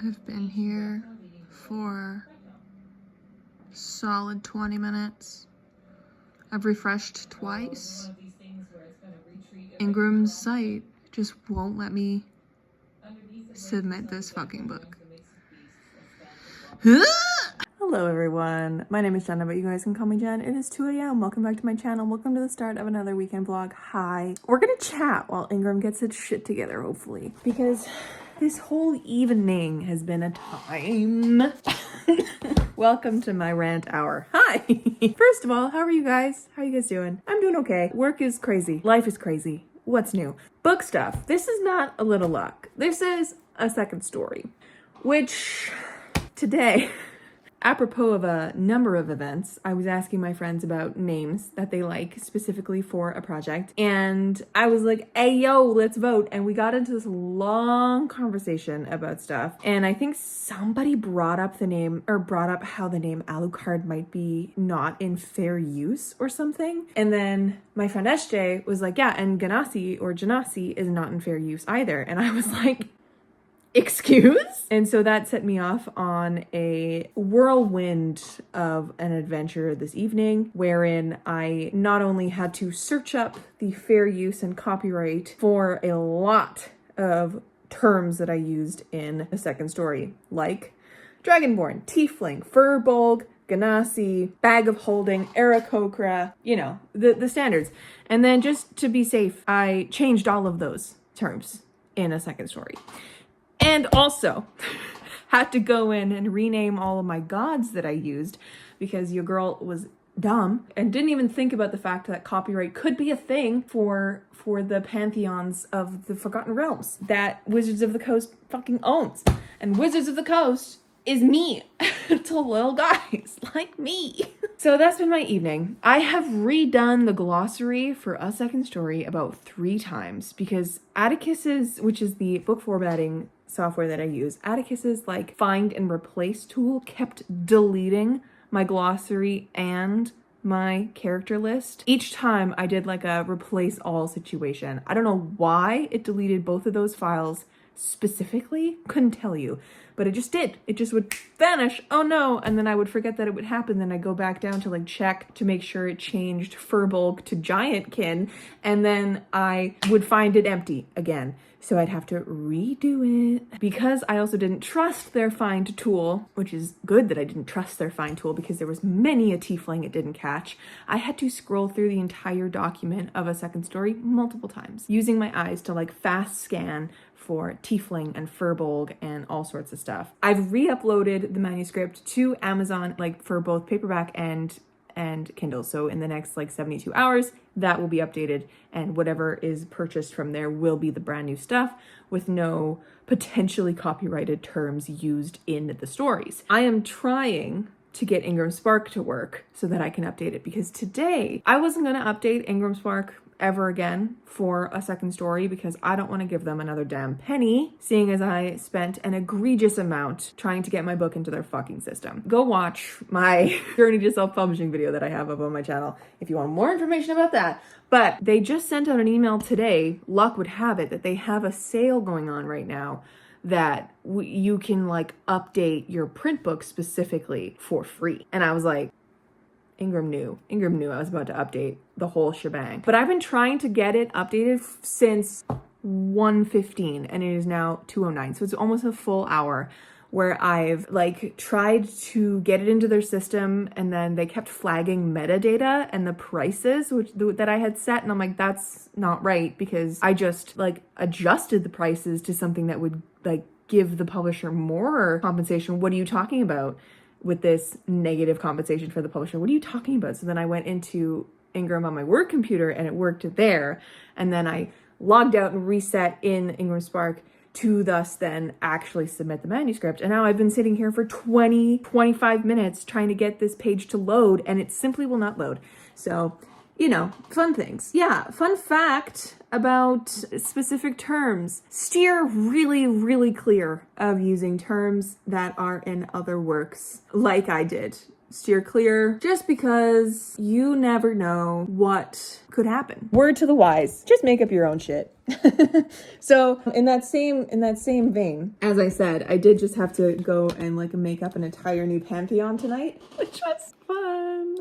I've been here for solid 20 minutes. I've refreshed twice. Ingram's site just won't let me submit this fucking book. Hello everyone, my name is Jenna, but you guys can call me Jen. It is 2 a.m. Welcome back to my channel. Welcome to the start of another weekend vlog. Hi. We're gonna chat while Ingram gets his shit together, hopefully, because this whole evening has been a time. Welcome to my rant hour. Hi. First of all, how are you guys? How are you guys doing? I'm doing okay. Work is crazy. Life is crazy. What's new? Book stuff. This is not a little luck. This is a second story, which today, apropos of a number of events, I was asking my friends about names that they like specifically for a project. And I was like, hey, yo, let's vote. And we got into this long conversation about stuff. And I think somebody brought up how the name Alucard might be not in fair use or something. And then my friend SJ was like, yeah, and Ganassi or Janassi is not in fair use either. And I was like, excuse? And so that set me off on a whirlwind of an adventure this evening, wherein I not only had to search up the fair use and copyright for a lot of terms that I used in the second story, like Dragonborn, Tiefling, Furbolg, Ganassi, Bag of Holding, Aarakocra, you know, the standards. And then just to be safe, I changed all of those terms in a second story. And also had to go in and rename all of my gods that I used because your girl was dumb and didn't even think about the fact that copyright could be a thing for the pantheons of the Forgotten Realms that Wizards of the Coast fucking owns. And Wizards of the Coast is me to little guys like me. So that's been my evening. I have redone the glossary for a second story about 3 times because Atticus's, which is the book formatting software that I use, Atticus's like find and replace tool kept deleting my glossary and my character list. Each time I did like a replace all situation. I don't know why it deleted both of those files specifically, couldn't tell you, but it just did. It just would vanish. Oh no. And then I would forget that it would happen. Then I go back down to like check to make sure it changed Furbolg to Giantkin. And then I would find it empty again. So I'd have to redo it because I also didn't trust their find tool, which is good that I didn't trust their find tool because there was many a tiefling it didn't catch. I had to scroll through the entire document of a second story multiple times using my eyes to like fast scan for tiefling and Furbolg and all sorts of stuff. I've re-uploaded the manuscript to Amazon, like for both paperback and Kindle. So in the next like 72 hours, that will be updated and whatever is purchased from there will be the brand new stuff with no potentially copyrighted terms used in the stories. I am trying to get Ingram Spark to work so that I can update it because today I wasn't going to update Ingram Spark ever again for a second story because I don't want to give them another damn penny, seeing as I spent an egregious amount trying to get my book into their fucking system. Go watch my journey to self-publishing video that I have up on my channel if you want more information about that. But they just sent out an email today, luck would have it, that they have a sale going on right now that you can like update your print book specifically for free. And I was like, Ingram knew I was about to update the whole shebang. But I've been trying to get it updated since 1:15 and it is now 2:09. So it's almost a full hour where I've like tried to get it into their system and then they kept flagging metadata and the prices that I had set. And I'm like, that's not right because I just like adjusted the prices to something that would like give the publisher more compensation. What are you talking about? With this negative compensation for the publisher. What are you talking about? So then I went into Ingram on my work computer and it worked there. And then I logged out and reset in Ingram Spark to thus then actually submit the manuscript. And now I've been sitting here for 25 minutes trying to get this page to load and it simply will not load. So, you know, fun things. Yeah, fun fact about specific terms. Steer really, really clear of using terms that are in other works like I did steer clear just because you never know what could happen. Word to the wise, just make up your own shit. So in that same vein, as I said, I did just have to go and like make up an entire new pantheon tonight, which was fun.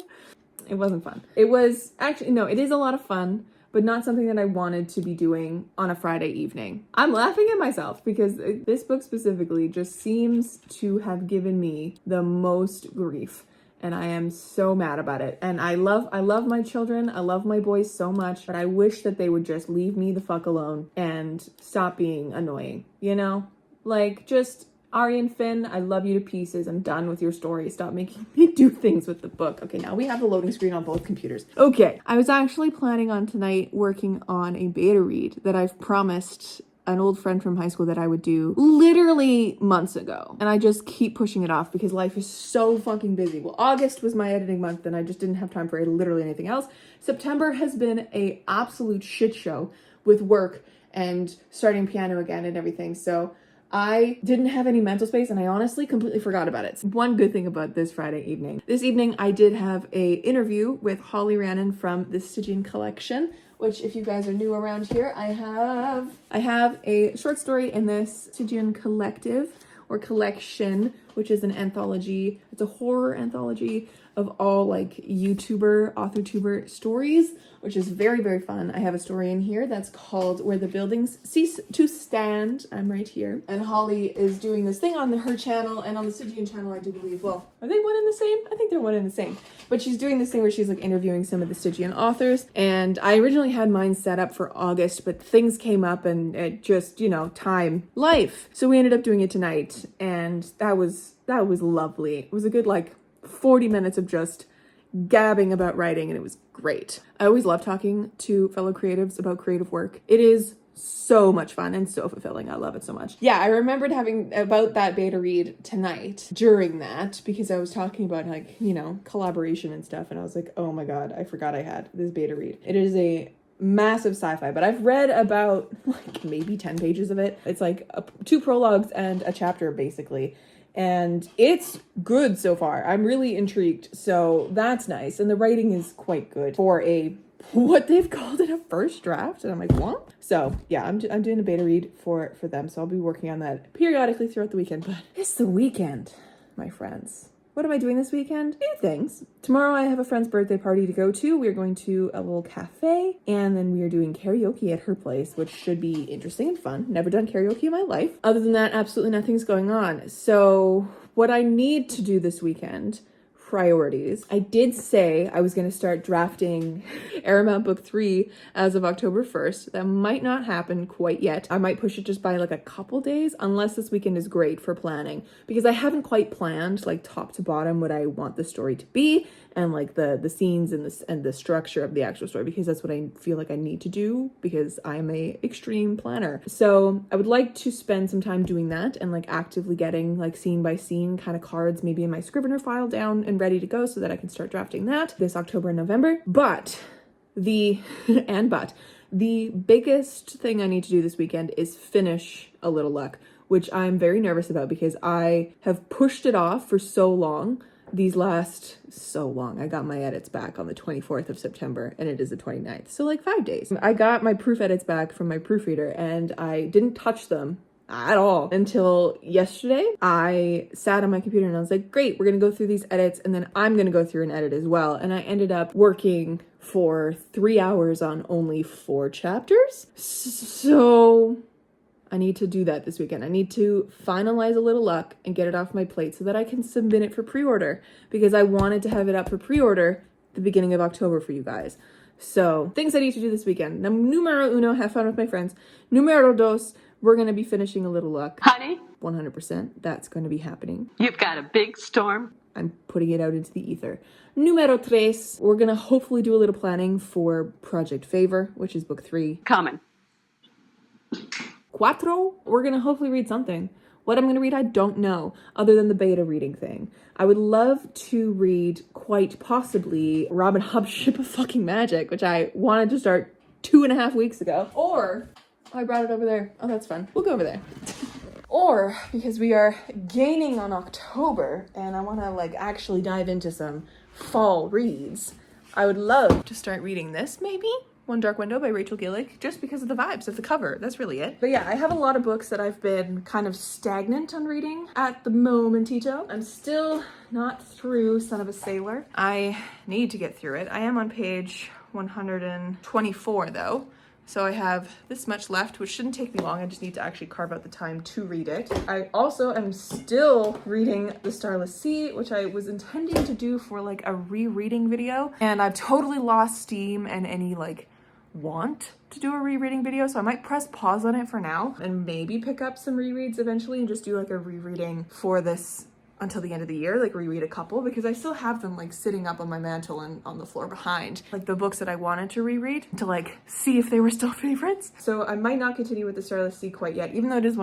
It wasn't fun. It was actually, no, it is a lot of fun, but not something that I wanted to be doing on a Friday evening. I'm laughing at myself because this book specifically just seems to have given me the most grief. And I am so mad about it. And I love my children. I love my boys so much, but I wish that they would just leave me the fuck alone and stop being annoying, you know? Like, just Ari and Finn, I love you to pieces. I'm done with your story. Stop making me do things with the book. Okay, now we have the loading screen on both computers. Okay, I was actually planning on tonight working on a beta read that I've promised an old friend from high school that I would do literally months ago. And I just keep pushing it off because life is so fucking busy. Well, August was my editing month and I just didn't have time for literally anything else. September has been a absolute shit show with work and starting piano again and everything. So I didn't have any mental space and I honestly completely forgot about it. One good thing about this Friday evening. This evening I did have a interview with Holly Rannon from the Stygian Collection, which if you guys are new around here, I have a short story in this Stygian Collective or collection, which is an anthology. It's a horror anthology of all like YouTuber, author-tuber stories, which is very, very fun. I have a story in here that's called Where the Buildings Cease to Stand. I'm right here. And Holly is doing this thing on her channel and on the Stygian channel, I do believe. Well, are they one and the same? I think they're one and the same. But she's doing this thing where she's like interviewing some of the Stygian authors. And I originally had mine set up for August, but things came up and it just, you know, time, life. So we ended up doing it tonight and that was lovely. It was a good like 40 minutes of just gabbing about writing and it was great. I always love talking to fellow creatives about creative work. It is so much fun and so fulfilling. I love it so much. Yeah, I remembered having about that beta read tonight during that because I was talking about like, you know, collaboration and stuff and I was like, oh my God, I forgot I had this beta read. It is a massive sci-fi, but I've read about like maybe 10 pages of it. It's like 2 prologues and a chapter basically. And it's good so far. I'm really intrigued. So that's nice. And the writing is quite good for what they've called it a first draft. And I'm like, what? So yeah, I'm doing a beta read for them. So I'll be working on that periodically throughout the weekend. But it's the weekend, my friends. What am I doing this weekend? Few things. Tomorrow I have a friend's birthday party to go to. We're going to a little cafe and then we are doing karaoke at her place, which should be interesting and fun. Never done karaoke in my life. Other than that, absolutely nothing's going on. So what I need to do this weekend, priorities. I did say I was going to start drafting Aramount Book 3 as of October 1st. That might not happen quite yet. I might push it just by like a couple days unless this weekend is great for planning because I haven't quite planned like top to bottom what I want the story to be and like the scenes and the structure of the actual story because that's what I feel like I need to do because I'm a extreme planner. So I would like to spend some time doing that and like actively getting like scene by scene kind of cards maybe in my Scrivener file down and ready to go so that I can start drafting that this October and November. But the biggest thing I need to do this weekend is finish A Little Luck, which I'm very nervous about because I have pushed it off for so long. I got my edits back on the 24th of September and it is the 29th. So like 5 days. I got my proof edits back from my proofreader and I didn't touch them at all until yesterday. I sat on my computer and I was like, great, we're gonna go through these edits and then I'm gonna go through an edit as well. And I ended up working for 3 hours on only 4 chapters. So I need to do that this weekend. I need to finalize A Little Luck and get it off my plate so that I can submit it for pre-order because I wanted to have it up for pre-order the beginning of October for you guys. So things I need to do this weekend. Numero uno, have fun with my friends. Numero dos, we're going to be finishing A Little Luck. Honey? 100%. That's going to be happening. You've got a big storm. I'm putting it out into the ether. Numero tres, we're going to hopefully do a little planning for Project Favor, which is book 3. Coming. Cuatro, we're going to hopefully read something. What I'm going to read, I don't know, other than the beta reading thing. I would love to read, quite possibly, Robin Hobb's Ship of Fucking Magic, which I wanted to start 2.5 weeks ago. Or, oh, I brought it over there. Oh, that's fun. We'll go over there. or because we are gaining on October and I want to like actually dive into some fall reads, I would love to start reading this, maybe One Dark Window by Rachel Gillick, just because of the vibes of the cover. That's really it. But yeah, I have a lot of books that I've been kind of stagnant on reading at the momentito. I'm still not through Son of a Sailor. I need to get through it. I am on page 124 though. So I have this much left, which shouldn't take me long. I just need to actually carve out the time to read it. I also am still reading The Starless Sea, which I was intending to do for like a rereading video. And I've totally lost steam and any like want to do a rereading video. So I might press pause on it for now and maybe pick up some rereads eventually and just do like a rereading for this until the end of the year, like reread a couple, because I still have them like sitting up on my mantle and on the floor behind, like the books that I wanted to reread to like see if they were still favorites. So I might not continue with The Starless Sea quite yet, even though it is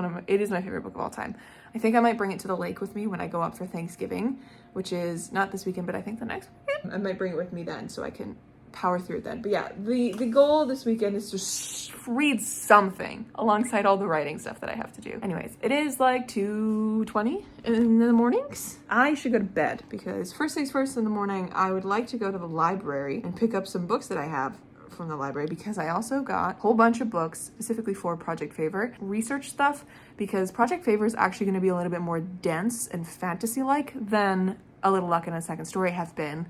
my favorite book of all time. I think I might bring it to the lake with me when I go up for Thanksgiving, which is not this weekend, but I think the next weekend. I might bring it with me then so I can power through it then. But yeah, the goal this weekend is to read something alongside all the writing stuff that I have to do. Anyways, it is like 2:20 in the mornings. I should go to bed because first things first in the morning, I would like to go to the library and pick up some books that I have from the library, because I also got a whole bunch of books specifically for Project Favor research stuff, because Project Favor is actually going to be a little bit more dense and fantasy-like than A Little Luck and a Second Story have been.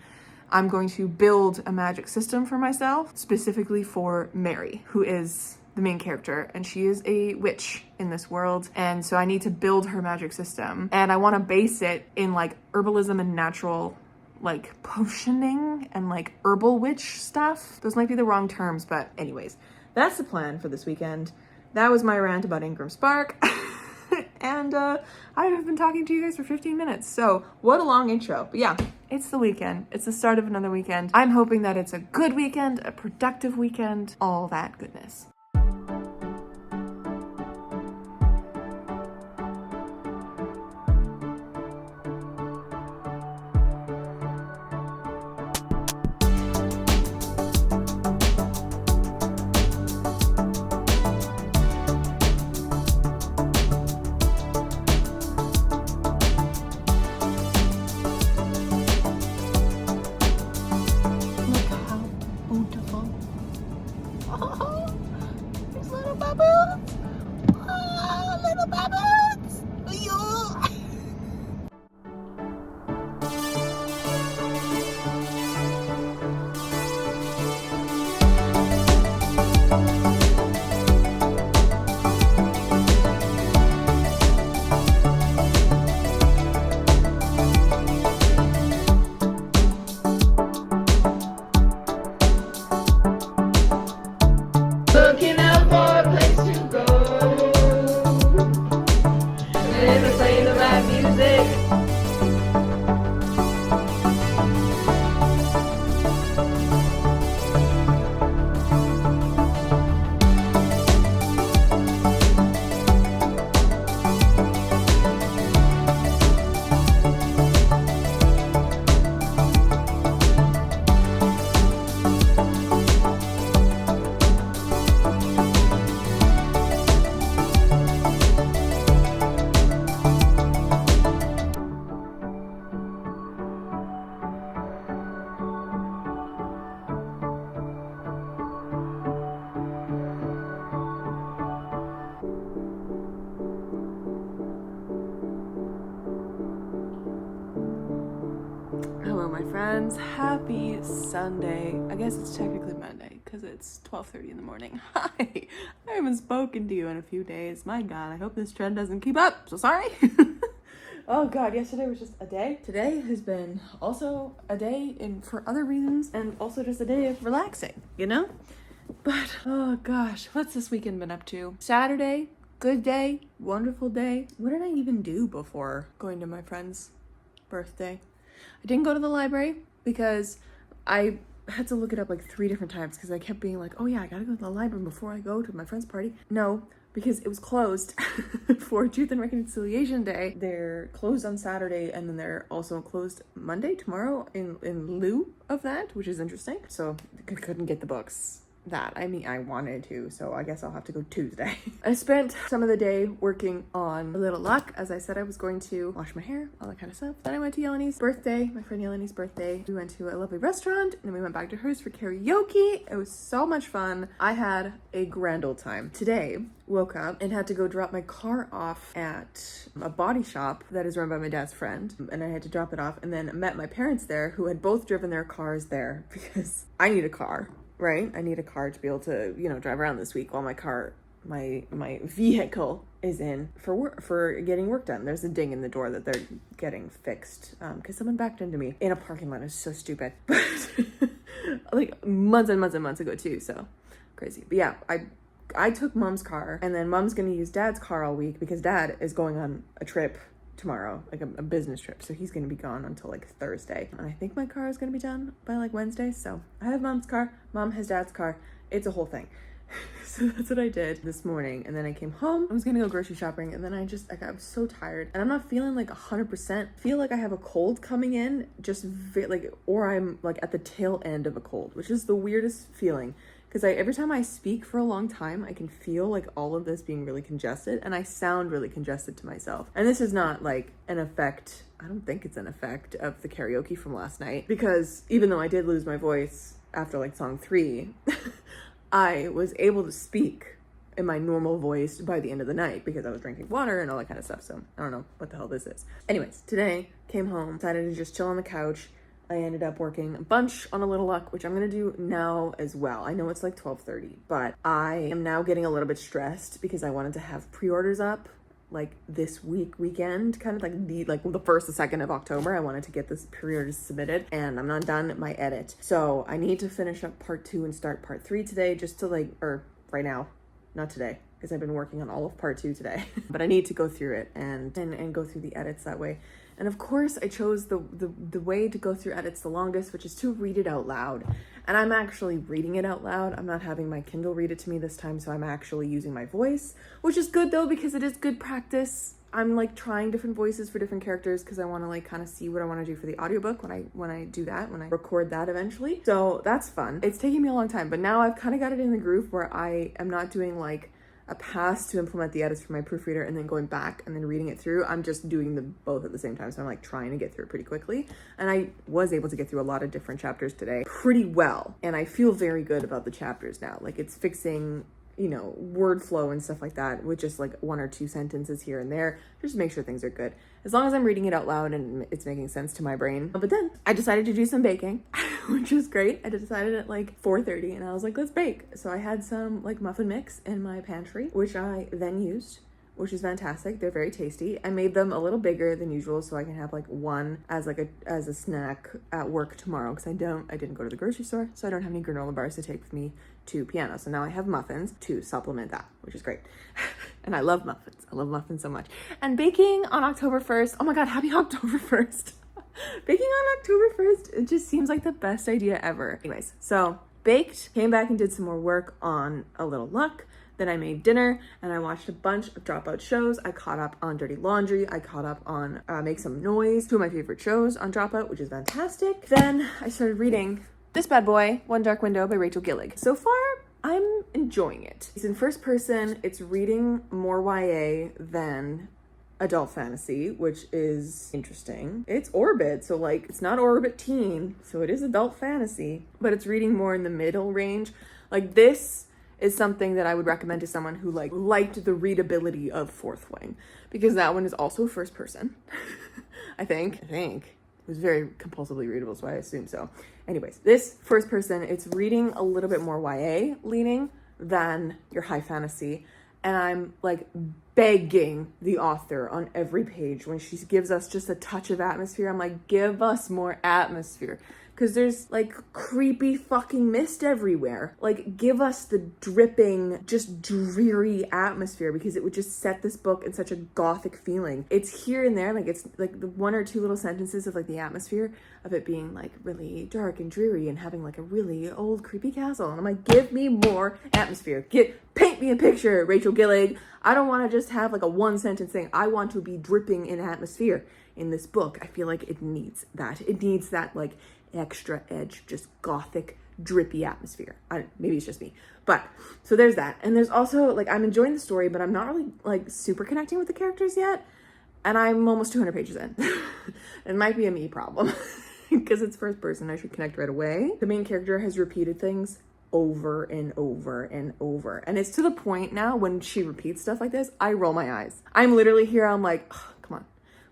I'm going to build a magic system for myself, specifically for Mary, who is the main character, and she is a witch in this world, and so I need to build her magic system, and I want to base it in like herbalism and natural like potioning and like herbal witch stuff. Those might be the wrong terms, but anyways, that's the plan for this weekend. That was my rant about Ingram Spark. And I have been talking to you guys for 15 minutes, so what a long intro. But yeah, it's the weekend. It's the start of another weekend. I'm hoping that it's a good weekend, a productive weekend, all that goodness. Looking out for a place to go. Let me play the right music. Hello, my friends. Happy Sunday. I guess it's technically Monday because it's 12:30 in the morning. Hi. I haven't spoken to you in a few days. My God, I hope this trend doesn't keep up. So sorry. Oh God, yesterday was just a day. Today has been also a day for other reasons, and also just a day of relaxing, you know? But, oh gosh, what's this weekend been up to? Saturday, good day, wonderful day. What did I even do before going to my friend's birthday? I didn't go to the library because I had to look it up like 3 different times because I kept being like, oh yeah, I gotta go to the library before I go to my friend's party. No, because it was closed for Truth and Reconciliation Day. They're closed on Saturday, and then they're also closed Monday, tomorrow, in lieu of that, which is interesting. So I couldn't get the books that. I mean, I wanted to, so I guess I'll have to go Tuesday. I spent some of the day working on A Little Luck. As I said, I was going to wash my hair, all that kind of stuff. Then I went to Yelene's birthday, my friend Yelene's birthday. We went to a lovely restaurant, and then we went back to hers for karaoke. It was so much fun. I had a grand old time. Today, woke up and had to go drop my car off at a body shop that is run by my dad's friend, and I had to drop it off, and then met my parents there, who had both driven their cars there because I need a car. Right? I need a car to be able to, you know, drive around this week while my vehicle is in for work, for getting work done. There's a ding in the door that they're getting fixed because someone backed into me in a parking lot. It was so stupid. But like months and months and months ago too, so crazy. But yeah, I took mom's car, and then mom's gonna use dad's car all week because dad is going on a trip tomorrow, like a business trip, so he's gonna be gone until like Thursday, and I think my car is gonna be done by like Wednesday. So I have mom's car, mom has dad's car, it's a whole thing. So that's what I did this morning, and then I came home. I was gonna go grocery shopping, and then I was so tired, and I'm not feeling like 100%. Feel like I have a cold coming in, just or I'm like at the tail end of a cold, which is the weirdest feeling. Because every time I speak for a long time, I can feel like all of this being really congested, and I sound really congested to myself. And this is not like an effect, I don't think it's an effect of the karaoke from last night, because even though I did lose my voice after like song 3, I was able to speak in my normal voice by the end of the night because I was drinking water and all that kind of stuff. So I don't know what the hell this is. Anyways, today, came home, decided to just chill on the couch. I ended up working a bunch on A Little Luck, which I'm gonna do now as well. I know it's like 12:30, but I am now getting a little bit stressed because I wanted to have pre-orders up like this weekend, kind of like the 1st or 2nd of October. I wanted to get this pre-orders submitted, and I'm not done my edit. So I need to finish up part 2 and start part 3 today, just to right now, not today, because I've been working on all of part 2 today. But I need to go through it and go through the edits that way. And of course, I chose the way to go through edits the longest, which is to read it out loud. And I'm actually reading it out loud. I'm not having my Kindle read it to me this time, so I'm actually using my voice, which is good though, because it is good practice. I'm like trying different voices for different characters because I want to like kind of see what I want to do for the audiobook when I do that, when I record that eventually. So that's fun. It's taking me a long time, but now I've kind of got it in the groove where I am not doing like a pass to implement the edits for my proofreader and then going back and then reading it through. I'm just doing them both at the same time. So I'm like trying to get through it pretty quickly. And I was able to get through a lot of different chapters today pretty well. And I feel very good about the chapters now. Like it's fixing, you know, word flow and stuff like that with just like 1 or 2 sentences here and there, just to make sure things are good. As long as I'm reading it out loud and it's making sense to my brain. But then I decided to do some baking, which was great. I decided at like 4:30 and I was like, let's bake. So I had some like muffin mix in my pantry, which I then used, which is fantastic. They're very tasty. I made them a little bigger than usual so I can have like one as a snack at work tomorrow, because I didn't go to the grocery store, so I don't have any granola bars to take with me to piano. So now I have muffins to supplement that, which is great. And I love muffins. I love muffins so much. And baking on October 1st, oh my God, happy October 1st. Baking on October 1st, it just seems like the best idea ever. Anyways, so baked, came back and did some more work on A Little Luck. Then I made dinner and I watched a bunch of Dropout shows. I caught up on Dirty Laundry. I caught up on Make Some Noise, 2 of my favorite shows on Dropout, which is fantastic. Then I started reading this bad boy, One Dark Window by Rachel Gillig. So far, I'm enjoying it. It's in first person. It's reading more YA than adult fantasy, which is interesting. It's Orbit, so like it's not Orbit teen, so it is adult fantasy, but it's reading more in the middle range. Like this is something that I would recommend to someone who like liked the readability of Fourth Wing, because that one is also first person. I think it was very compulsively readable, so I assume so. Anyways, this first person, it's reading a little bit more YA leaning than your high fantasy, and I'm like begging the author on every page when she gives us just a touch of atmosphere. I'm like, give us more atmosphere, because there's like creepy fucking mist everywhere. Like, give us the dripping, just dreary atmosphere, because it would just set this book in such a gothic feeling. It's here and there, like it's like the 1 or 2 little sentences of like the atmosphere of it being like really dark and dreary and having like a really old creepy castle. And I'm like, give me more atmosphere. Paint me a picture, Rachel Gillig. I don't want to just have like a 1 sentence thing. I want to be dripping in atmosphere in this book. I feel like it needs that. It needs that like extra edge, just gothic drippy atmosphere. Maybe it's just me. But so there's that. And there's also like, I'm enjoying the story, but I'm not really like super connecting with the characters yet. And I'm almost 200 pages in. It might be a me problem because it's first person. I should connect right away. The main character has repeated things over and over and over. And it's to the point now when she repeats stuff like this, I roll my eyes. I'm literally here. I'm like, oh, come on.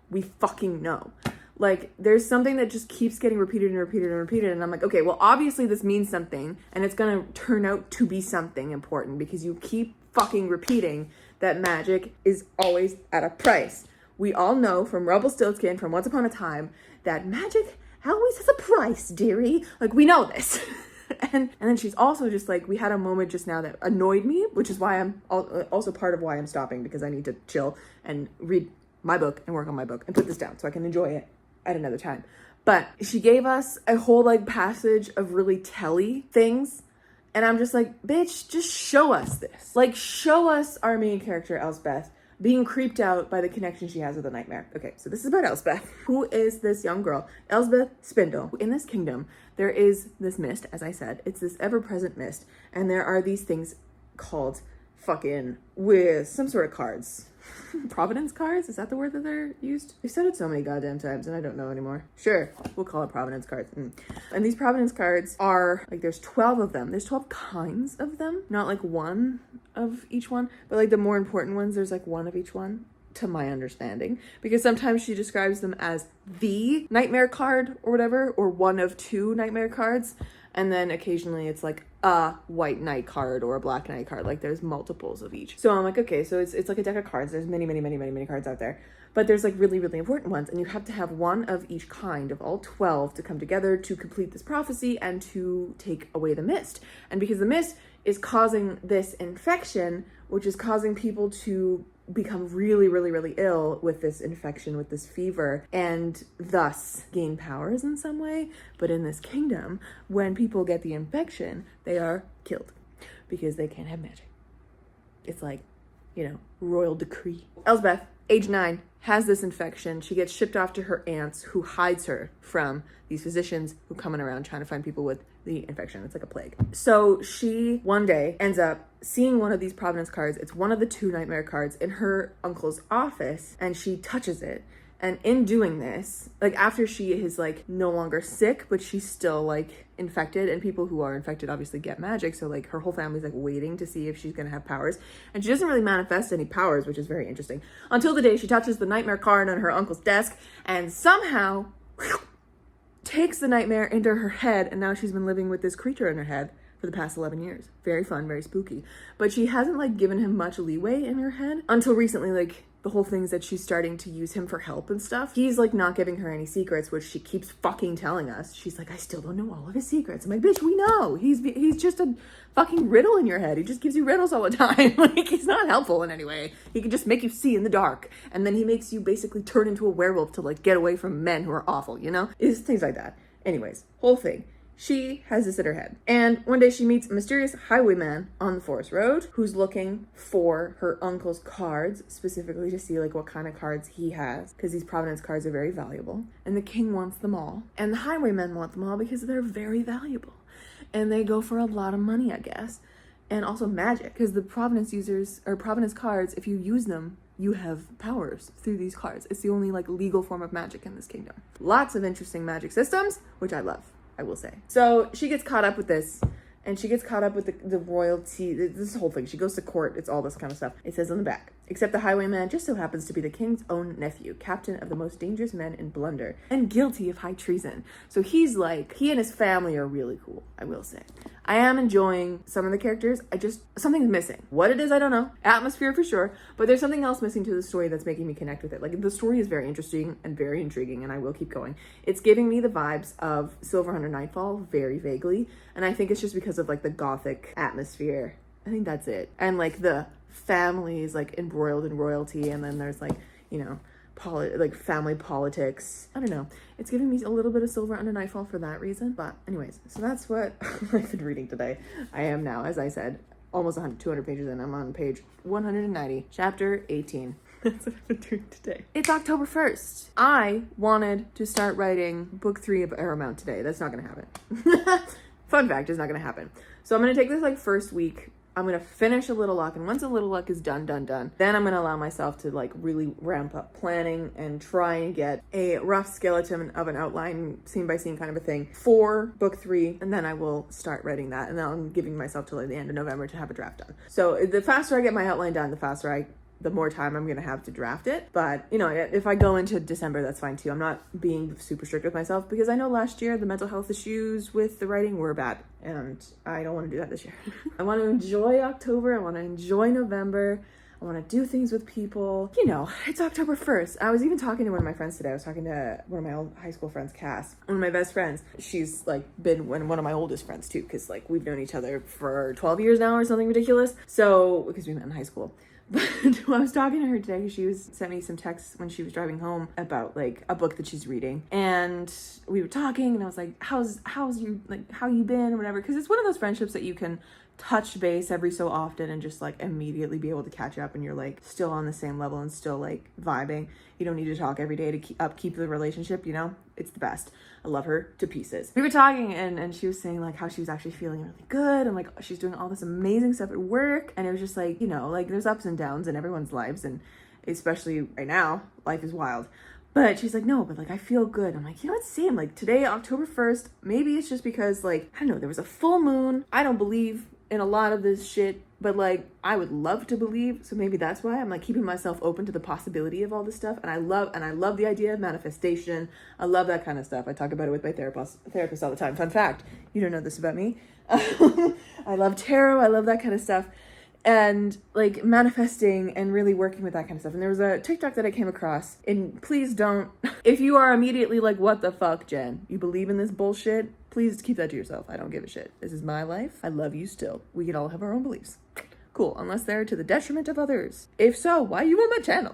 We fucking know. Like, there's something that just keeps getting repeated and repeated and repeated. And I'm like, okay, well, obviously this means something. And it's going to turn out to be something important because you keep fucking repeating that magic is always at a price. We all know from Rumpelstiltskin, from Once Upon a Time, that magic always has a price, dearie. Like, we know this. And then she's also just like, we had a moment just now that annoyed me, which is why I'm also part of why I'm stopping, because I need to chill and read my book and work on my book and put this down so I can enjoy it at another time. But she gave us a whole like passage of really telly things. And I'm just like, bitch, just show us this. Like, show us our main character, Elspeth, being creeped out by the connection she has with the nightmare. Okay, so this is about Elspeth. Who is this young girl? Elspeth Spindle. In this kingdom, there is this mist, as I said. It's this ever-present mist. And there are these things called fucking with some sort of cards. Providence cards? Is that the word that they're used? They've said it so many goddamn times and I don't know anymore. Sure, we'll call it Providence cards. And these Providence cards are, like, there's 12 of them. There's 12 kinds of them. Not like one of each one, but like the more important ones, there's like one of each one, to my understanding. Because sometimes she describes them as the nightmare card or whatever, or one of two nightmare cards. And then occasionally it's like a white knight card or a black knight card. Like, there's multiples of each. So I'm like, okay, so it's like a deck of cards. There's many cards out there. But there's like really, really important ones. And you have to have one of each kind of all 12 to come together to complete this prophecy and to take away the mist. And because the mist is causing this infection, which is causing people to become really, really, really ill with this infection, with this fever, and thus gain powers in some way. But in this kingdom, when people get the infection, they are killed because they can't have magic. It's like, you know, royal decree. Elspeth, age 9, has this infection. She gets shipped off to her aunts, who hides her from these physicians who come in around trying to find people with the infection. It's like a plague. So she one day ends up seeing one of these Providence cards. It's one of the two nightmare cards in her uncle's office, and she touches it. And in doing this, like, after she is like no longer sick, but she's still like infected, and people who are infected obviously get magic. So like her whole family's like waiting to see if she's gonna have powers. And she doesn't really manifest any powers, which is very interesting, until the day she touches the nightmare card on her uncle's desk and somehow takes the nightmare into her head. And now she's been living with this creature in her head for the past 11 years. Very fun, very spooky. But she hasn't like given him much leeway in her head until recently. Like, the whole thing is that she's starting to use him for help and stuff. He's like not giving her any secrets, which she keeps fucking telling us. She's like, I still don't know all of his secrets. I'm like, bitch, we know. He's just a fucking riddle in your head. He just gives you riddles all the time. Like, he's not helpful in any way. He can just make you see in the dark. And then he makes you basically turn into a werewolf to like get away from men who are awful, you know? It's things like that. Anyways, whole thing. She has this in her head. And one day she meets a mysterious highwayman on the forest road who's looking for her uncle's cards, specifically to see like what kind of cards he has, because these Providence cards are very valuable. And the king wants them all. And the highwaymen want them all because they're very valuable. And they go for a lot of money, I guess. And also magic, because the Providence users, or Providence cards, if you use them, you have powers through these cards. It's the only like legal form of magic in this kingdom. Lots of interesting magic systems, which I love, I will say. So she gets caught up with this, and she gets caught up with the royalty, this whole thing. She goes to court, it's all this kind of stuff. It says on the back, except the highwayman just so happens to be the king's own nephew, captain of the most dangerous men in Blunder, and guilty of high treason. So he's like, he and his family are really cool, I will say. I am enjoying some of the characters. Something's missing. What it is, I don't know. Atmosphere for sure, but there's something else missing to the story that's making me connect with it. Like, the story is very interesting and very intriguing, and I will keep going. It's giving me the vibes of Silverhunter Nightfall very vaguely, and I think it's just because of like the gothic atmosphere. I think that's it. And like the family is like embroiled in royalty, and then there's like, you know, like family politics. I don't know. It's giving me a little bit of Silver Under Nightfall for that reason. But anyways, so that's what I've been reading today. I am now, as I said, almost 200 pages in. I'm on page 190, chapter 18. That's what I've been doing today. It's October 1st. I wanted to start writing book 3 of Arrowmount today. That's not gonna happen. Fun fact, is not gonna happen. So I'm gonna take this like first week. I'm gonna finish A Little Luck, and once A Little Luck is done, then I'm gonna allow myself to like really ramp up planning and try and get a rough skeleton of an outline, scene by scene kind of a thing for book 3, and then I will start writing that, and then I'm giving myself till like the end of November to have a draft done. So the faster I get my outline done, the more time I'm gonna have to draft it. But you know, if I go into December, that's fine too. I'm not being super strict with myself because I know last year the mental health issues with the writing were bad, and I don't want to do that this year. I want to enjoy October. I want to enjoy November. I want to do things with people. You know, it's October 1st. I was even talking to one of my friends today. I was talking to one of my old high school friends, Cass, one of my best friends. She's like been one of my oldest friends too, because like we've known each other for 12 years now or something ridiculous. So, because we met in high school. But I was talking to her today, she sent me some texts when she was driving home about like a book that she's reading, and we were talking, and I was like, how's you, like, how you been or whatever, because it's one of those friendships that you can touch base every so often and just like immediately be able to catch up, and you're like still on the same level and still like vibing. You don't need to talk every day to keep the relationship, you know. It's the best. I love her to pieces. We were talking, and she was saying like how she was actually feeling really good, and like she's doing all this amazing stuff at work, and it was just like, you know, like there's ups and downs in everyone's lives, and especially right now, life is wild. But she's like, no, but like I feel good. I'm like, you know what, same. Like today, October 1st, maybe it's just because like, I don't know, there was a full moon. I don't believe in a lot of this shit, but like I would love to believe, so maybe that's why I'm like keeping myself open to the possibility of all this stuff. And I love the idea of manifestation. I love that kind of stuff. I talk about it with my therapist all the time. Fun fact, you don't know this about me. I love tarot. I love that kind of stuff, and like manifesting and really working with that kind of stuff. And there was a TikTok that I came across, and please don't, if you are immediately like, what the fuck, Jen, you believe in this bullshit, please keep that to yourself. I don't give a shit. This is my life. I love you still. We can all have our own beliefs. Cool, unless they're to the detriment of others. If so, why are you on my channel?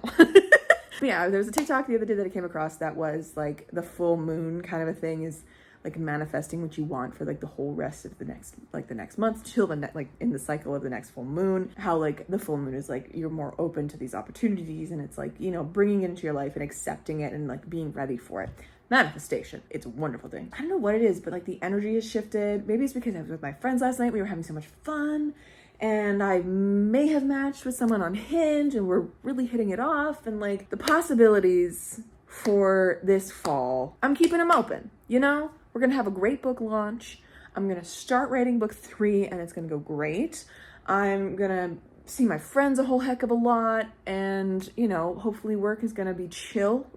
Yeah, there was a TikTok the other day that I came across that was like the full moon kind of a thing, is like manifesting what you want for like the whole rest of the next month till like in the cycle of the next full moon. How like the full moon is like you're more open to these opportunities, and it's like, you know, bringing it into your life and accepting it and like being ready for it. Manifestation, it's a wonderful thing. I don't know what it is, but like the energy has shifted. Maybe it's because I was with my friends last night. We were having so much fun, and I may have matched with someone on Hinge, and we're really hitting it off, and like the possibilities for this fall, I'm keeping them open, you know? We're gonna have a great book launch. I'm gonna start writing book 3, and it's gonna go great. I'm gonna see my friends a whole heck of a lot, and you know, hopefully work is gonna be chill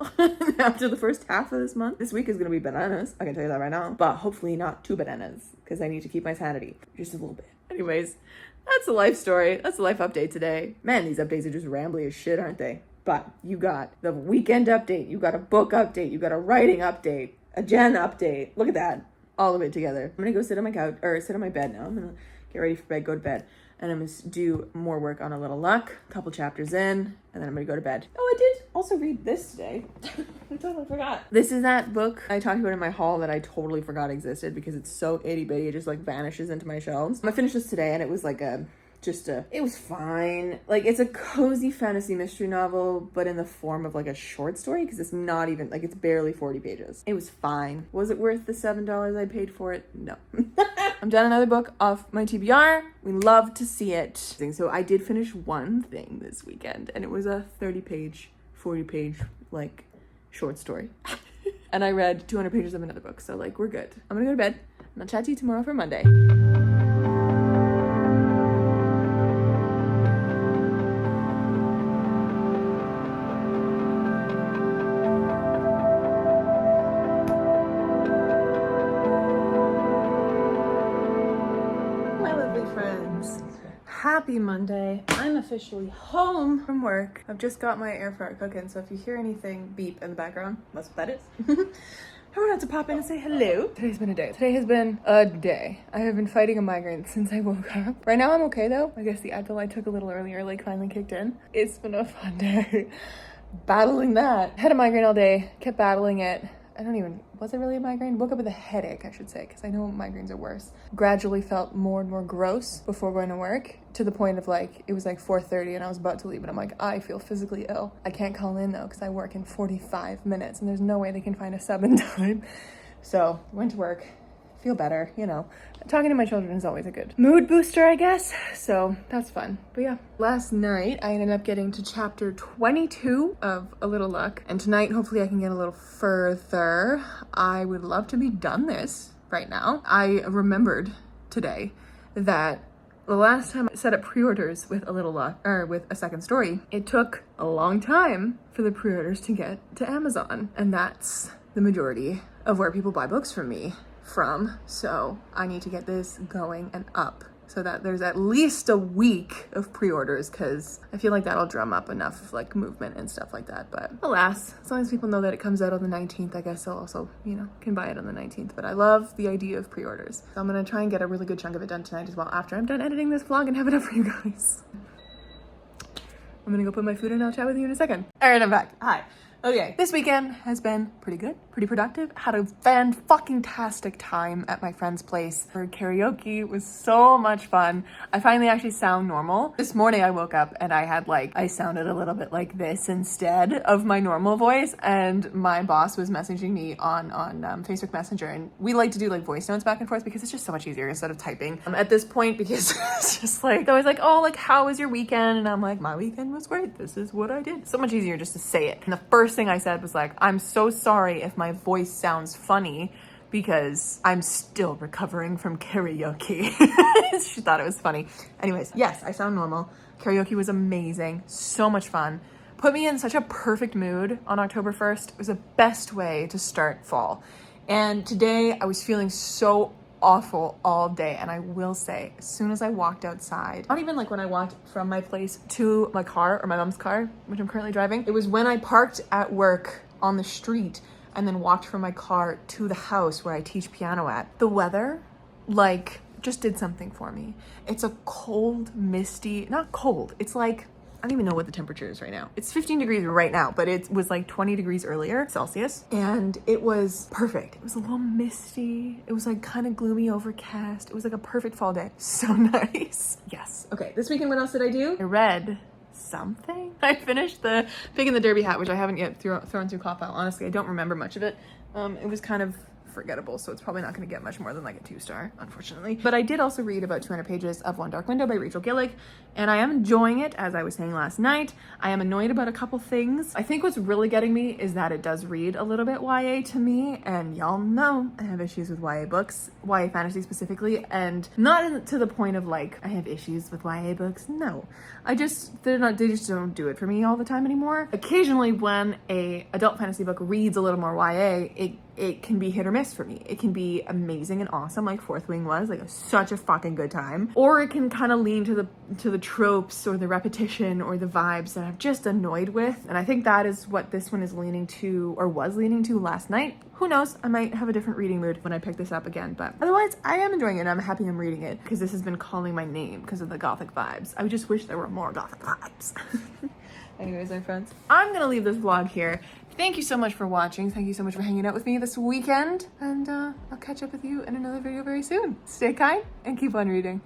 after the first half of this month. This week is gonna be bananas, I can tell you that right now, but hopefully not too bananas, because I need to keep my sanity just a little bit. Anyways, that's a life story. That's a life update today. Man, these updates are just rambly as shit, aren't they? But you got the weekend update, you got a book update, you got a writing update, a Jen update. Look at that. All of it together. I'm gonna go sit on my couch, or sit on my bed now. I'm gonna get ready for bed, go to bed. And I'm gonna do more work on A Little Luck, a couple chapters in, and then I'm gonna go to bed. Oh, I did also read this today. I totally forgot. This is that book I talked about in my haul that I totally forgot existed because it's so itty bitty, it just like vanishes into my shelves. I finished this today, and it was like it was fine. Like, it's a cozy fantasy mystery novel, but in the form of like a short story, because it's not even, like, it's barely 40 pages. It was fine. Was it worth the $7 I paid for it? No. I'm done another book off my TBR. We love to see it. So I did finish one thing this weekend, and it was a 30-page, 40-page, like, short story. And I read 200 pages of another book, so, like, we're good. I'm gonna go to bed, and I'll chat to you tomorrow for Monday. Happy Monday. I'm officially home from work. I've just got my air fryer cooking, so if you hear anything beep in the background, that's what that is. I wanted to pop in and say hello. Today's been a day. Today has been a day. I have been fighting a migraine since I woke up. Right now I'm okay though. I guess the Advil I took a little earlier like finally kicked in. It's been a fun day. Battling that. Had a migraine all day, kept battling it. Was it really a migraine? Woke up with a headache, I should say, because I know migraines are worse. Gradually felt more and more gross before going to work, to the point of like, it was like 4:30 and I was about to leave, and I'm like, I feel physically ill. I can't call in though, because I work in 45 minutes and there's no way they can find a sub in time. So went to work, feel better, you know. Talking to my children is always a good mood booster, I guess. So that's fun. But yeah, last night I ended up getting to chapter 22 of A Little Luck. And tonight, hopefully I can get a little further. I would love to be done this right now. I remembered today that the last time I set up pre-orders with A Little Luck, or with A Second Story, it took a long time for the pre-orders to get to Amazon. And that's the majority of where people buy books from me from. So I need to get this going and up so that there's at least a week of pre-orders, because I feel like that'll drum up enough like movement and stuff like that. But alas, as long as people know that it comes out on the 19th, I guess they'll also, you know, can buy it on the 19th. But I love the idea of pre-orders. So I'm gonna try and get a really good chunk of it done tonight as well after I'm done editing this vlog and have it up for you guys. I'm gonna go put my food in and I'll chat with you in a second. All right, I'm back. Hi. Okay, this weekend has been pretty good, pretty productive. Had a fan-fucking-tastic time at my friend's place for karaoke. It was so much fun. I finally actually sound normal. This morning I woke up and I sounded a little bit like this instead of my normal voice, and my boss was messaging me on Facebook Messenger, and we like to do like voice notes back and forth because it's just so much easier instead of typing at this point, because it's just like, they're always like, oh, like, how was your weekend? And I'm like, my weekend was great. This is what I did. So much easier just to say it. And the first thing I said was like, I'm so sorry if my voice sounds funny because I'm still recovering from karaoke. She thought it was funny. Anyways, yes, I sound normal. Karaoke was amazing. So much fun. Put me in such a perfect mood on October 1st. It was the best way to start fall. And today I was feeling so awful all day, and I will say, as soon as I walked outside, not even like when I walked from my place to my car, or my mom's car, which I'm currently driving, it was when I parked at work on the street and then walked from my car to the house where I teach piano at. The weather, like, just did something for me. It's a cold, misty, not cold, it's like, I don't even know what the temperature is right now. It's 15 degrees right now, but it was like 20 degrees earlier, Celsius. And it was perfect. It was a little misty. It was like kind of gloomy, overcast. It was like a perfect fall day. So nice. Yes. Okay, this weekend, what else did I do? I read something. I finished the Pig in the Derby Hat, which I haven't yet thrown through Cop Out. Honestly, I don't remember much of it. It was kind of forgettable, so it's probably not going to get much more than like a 2-star, unfortunately. But I did also read about 200 pages of One Dark Window by Rachel Gillick, and I am enjoying it, as I was saying last night. I am annoyed about a couple things. I think what's really getting me is that it does read a little bit YA to me, and y'all know I have issues with YA books, YA fantasy specifically, and not to the point of like, I have issues with YA books. No, they just don't do it for me all the time anymore. Occasionally when a adult fantasy book reads a little more YA, it can be hit or miss for me. It can be amazing and awesome, like Fourth Wing was, like such a fucking good time. Or it can kind of lean to the tropes or the repetition or the vibes that I'm just annoyed with. And I think that is what this one is leaning to, or was leaning to last night. Who knows? I might have a different reading mood when I pick this up again, but otherwise I am enjoying it and I'm happy I'm reading it, because this has been calling my name because of the gothic vibes. I just wish there were more gothic vibes. Anyways, my friends, I'm gonna leave this vlog here. Thank you so much for watching. Thank you so much for hanging out with me this weekend. And I'll catch up with you in another video very soon. Stay kind and keep on reading.